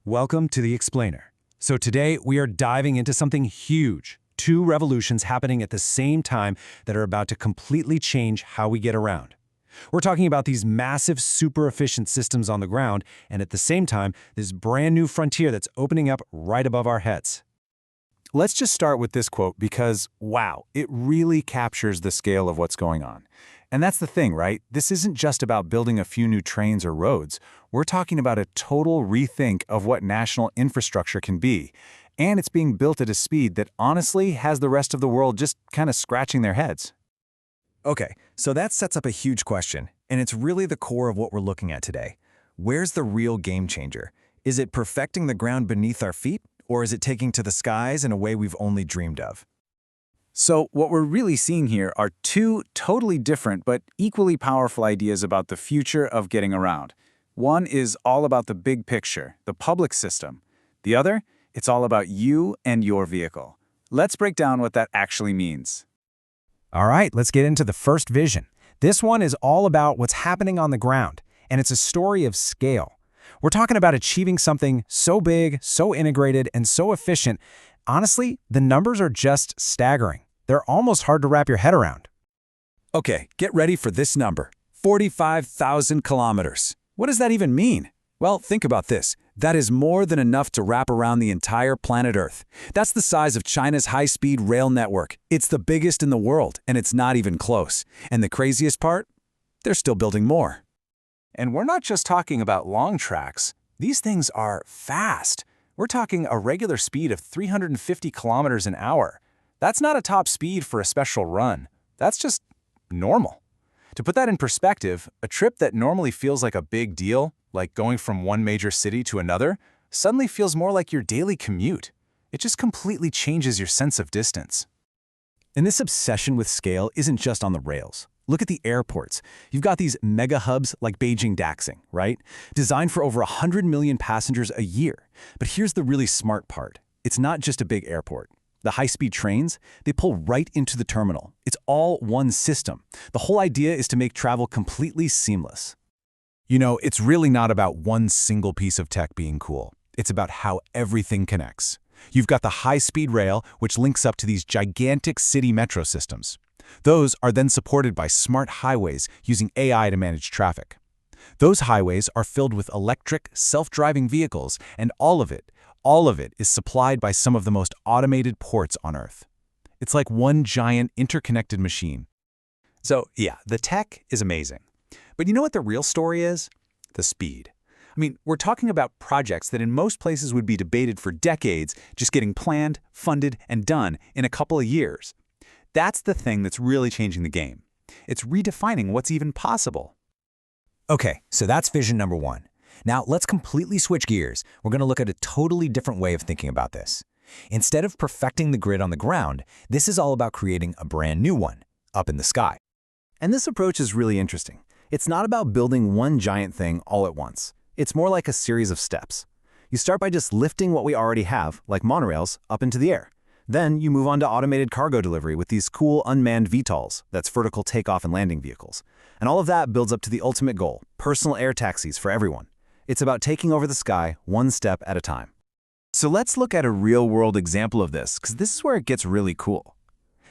Welcome to The Explainer. So today we are diving into something huge. Two revolutions happening at the same time that are about to completely change how we get around. We're talking about these massive, super efficient systems on the ground, and at the same time, this brand new frontier that's opening up right above our heads. Let's just start with this quote because, wow, it really captures the scale of what's going on. And that's the thing, right? This isn't just about building a few new trains or roads. We're talking about a total rethink of what national infrastructure can be. And it's being built at a speed that honestly has the rest of the world just kind of scratching their heads. Okay, so that sets up a huge question, and it's really the core of what we're looking at today. Where's the real game changer? Is it perfecting the ground beneath our feet, or is it taking to the skies in a way we've only dreamed of? So what we're really seeing here are two totally different but equally powerful ideas about the future of getting around. One is all about the big picture, the public system. The other, it's all about you and your vehicle. Let's break down what that actually means. All right, let's get into the first vision. This one is all about what's happening on the ground, and it's a story of scale. We're talking about achieving something so big, so integrated, and so efficient. Honestly, the numbers are just staggering. They're almost hard to wrap your head around. Okay, get ready for this number. 45,000 kilometers. What does that even mean? Well, think about this. That is more than enough to wrap around the entire planet Earth. That's the size of China's high-speed rail network. It's the biggest in the world, and it's not even close. And the craziest part? They're still building more. And we're not just talking about long tracks. These things are fast. We're talking a regular speed of 350 kilometers an hour. That's not a top speed for a special run. That's just normal. To put that in perspective, a trip that normally feels like a big deal, like going from one major city to another, suddenly feels more like your daily commute. It just completely changes your sense of distance. And this obsession with scale isn't just on the rails. Look at the airports. You've got these mega hubs like Beijing Daxing, right? Designed for over 100 million passengers a year. But here's the really smart part. It's not just a big airport. The high-speed trains, they pull right into the terminal. It's all one system. The whole idea is to make travel completely seamless. You know, it's really not about one single piece of tech being cool. It's about how everything connects. You've got the high-speed rail, which links up to these gigantic city metro systems. Those are then supported by smart highways using AI to manage traffic. Those highways are filled with electric, self-driving vehicles, and all of it is supplied by some of the most automated ports on Earth. It's like one giant interconnected machine. So yeah, the tech is amazing. But you know what the real story is? The speed. I mean, we're talking about projects that in most places would be debated for decades, just getting planned, funded, and done in a couple of years. That's the thing that's really changing the game. It's redefining what's even possible. Okay, so that's vision number one. Now, let's completely switch gears. We're going to look at a totally different way of thinking about this. Instead of perfecting the grid on the ground, this is all about creating a brand new one, up in the sky. And this approach is really interesting. It's not about building one giant thing all at once. It's more like a series of steps. You start by just lifting what we already have, like monorails, up into the air. Then you move on to automated cargo delivery with these cool unmanned VTOLs, that's vertical takeoff and landing vehicles. And all of that builds up to the ultimate goal, personal air taxis for everyone. It's about taking over the sky one step at a time. So let's look at a real-world example of this, because this is where it gets really cool.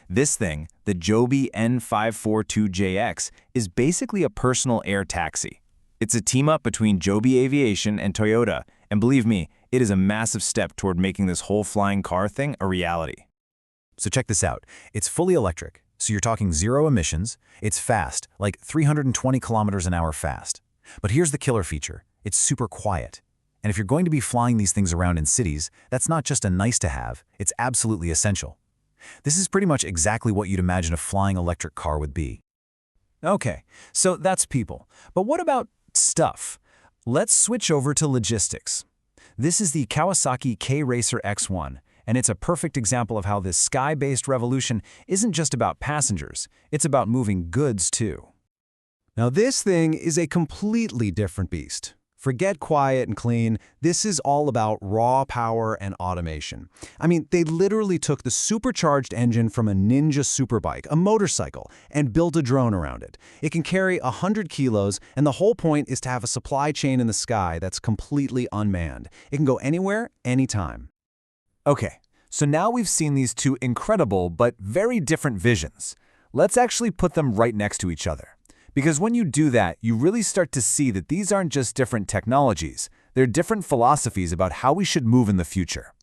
This thing, the Joby N542JX, is basically a personal air taxi. It's a team-up between Joby Aviation and Toyota, and believe me, it is a massive step toward making this whole flying car thing a reality. So check this out. It's fully electric, so you're talking zero emissions. It's fast, like 320 kilometers an hour fast. But here's the killer feature. It's super quiet. And if you're going to be flying these things around in cities, that's not just a nice-to-have, it's absolutely essential. This is pretty much exactly what you'd imagine a flying electric car would be. Okay, so that's people. But what about stuff? Let's switch over to logistics. This is the Kawasaki K-Racer X1, and it's a perfect example of how this sky-based revolution isn't just about passengers, it's about moving goods too. Now this thing is a completely different beast. Forget quiet and clean. This is all about raw power and automation. I mean, they literally took the supercharged engine from a Ninja superbike, a motorcycle, and built a drone around it. It can carry 100 kilos, and the whole point is to have a supply chain in the sky that's completely unmanned. It can go anywhere, anytime. Okay, so now we've seen these two incredible but very different visions. Let's actually put them right next to each other. Because when you do that, you really start to see that these aren't just different technologies, they're different philosophies about how we should move in the future.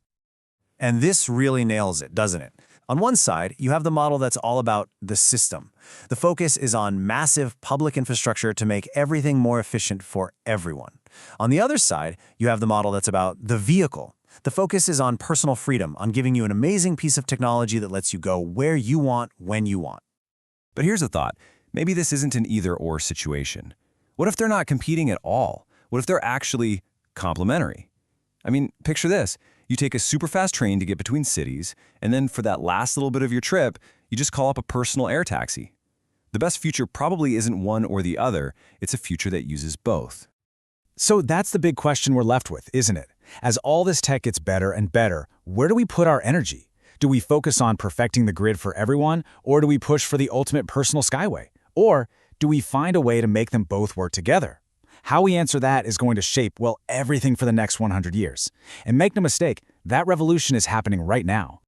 And this really nails it, doesn't it? On one side, you have the model that's all about the system. The focus is on massive public infrastructure to make everything more efficient for everyone. On the other side, you have the model that's about the vehicle. The focus is on personal freedom, on giving you an amazing piece of technology that lets you go where you want, when you want. But here's a thought. Maybe this isn't an either-or situation. What if they're not competing at all? What if they're actually complementary? I mean, picture this. You take a super-fast train to get between cities, and then for that last little bit of your trip, you just call up a personal air taxi. The best future probably isn't one or the other. It's a future that uses both. So that's the big question we're left with, isn't it? As all this tech gets better and better, where do we put our energy? Do we focus on perfecting the grid for everyone, or do we push for the ultimate personal skyway? Or do we find a way to make them both work together? How we answer that is going to shape, well, everything for the next 100 years. And make no mistake, that revolution is happening right now.